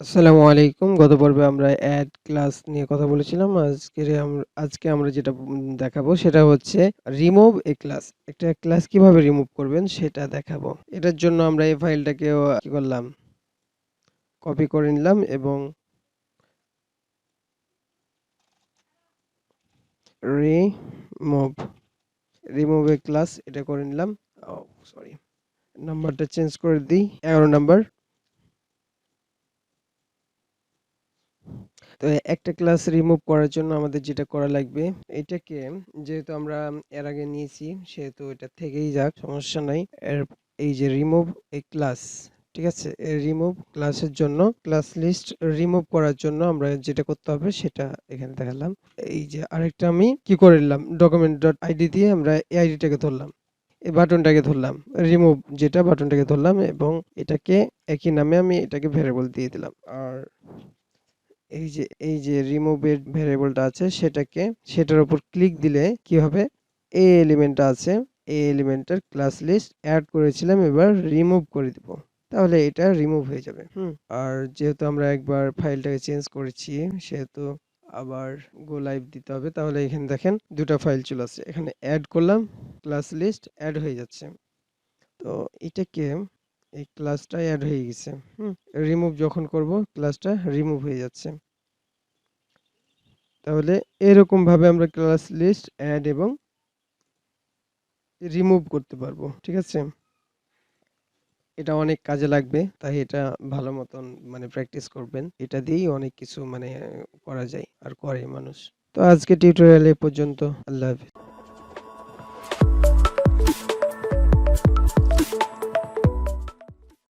আসসালামু আলাইকুম। গত পর্বে আমরা অ্যাড ক্লাস নিয়ে কথা বলেছিলাম। আজকে আমরা যেটা দেখাবো সেটা হচ্ছে রিমুভ এ ক্লাস। একটা ক্লাস কিভাবে রিমুভ করবেন সেটা দেখাবো। এটার জন্য আমরা এই ফাইলটাকেও কি করলাম? কপি করে নিলাম এবং রিমুভ রিমুভ এ ক্লাস এটা করে নিলাম। সরি। নাম্বারটা চেঞ্জ করে দিই। 11 নাম্বার। তো একটা ক্লাস রিমুভ করার জন্য আমাদের যেটা করা লাগবে, এটাকে যেহেতু আমরা এর আগে নিয়েছি সেহেতু এটা থেকেই যাক, সমস্যা নাই। এর এই যে রিমুভ এ ক্লাস, ঠিক আছে? এই রিমুভ ক্লাসের জন্য ক্লাস লিস্ট রিমুভ করার জন্য আমরা যেটা করতে হবে সেটা এখানে দেখালাম। এই যে আরেকটা আমি কি করে নিলাম, ডকুমেন্ট ডট আইডি দিয়ে আমরা এই আইডিটাকে ধরলাম, এই বাটনটাকে ধরলাম, রিমুভ যেটা বাটনটাকে ধরলাম এবং এটাকে একই নামে আমি এটাকে ভ্যারিয়েবল দিয়ে দিলাম। আর এই যে রিমুভের ভ্যারিয়েবলটা আছে সেটার উপর ক্লিক দিলে কি হবে, এই এলিমেন্টটা আছে, এই এলিমেন্টের ক্লাস লিস্ট অ্যাড করেছিলাম, এবার রিমুভ করে দিব, তাহলে এটা রিমুভ হয়ে যাবে। আর যেহেতু আমরা একবার ফাইলটাকে চেঞ্জ করেছি সেহেতু আবার গো লাইভ দিতে হবে। তাহলে এখানে দেখেন দুটো ফাইল চলে আসছে, এখানে অ্যাড করলাম, ক্লাস লিস্ট অ্যাড হয়ে যাচ্ছে। তো এটাকে এই ক্লাসটা অ্যাড হয়ে গেছে। রিমুভ যখন করব ক্লাসটা রিমুভ হয়ে যাচ্ছে। তাহলে এরকম ভাবে আমরা ক্লাস লিস্ট অ্যাড এবং রিমুভ করতে পারবো, ঠিক আছে? এটা অনেক কাজে লাগবে, তাই এটা ভালো মতন মানে প্র্যাকটিস করবেন। এটা দিয়েই অনেক কিছু মানে করা যায় আর করে মানুষ। তো আজকে টিউটোরিয়াল এ পর্যন্ত। আল্লাহ হাফেজ।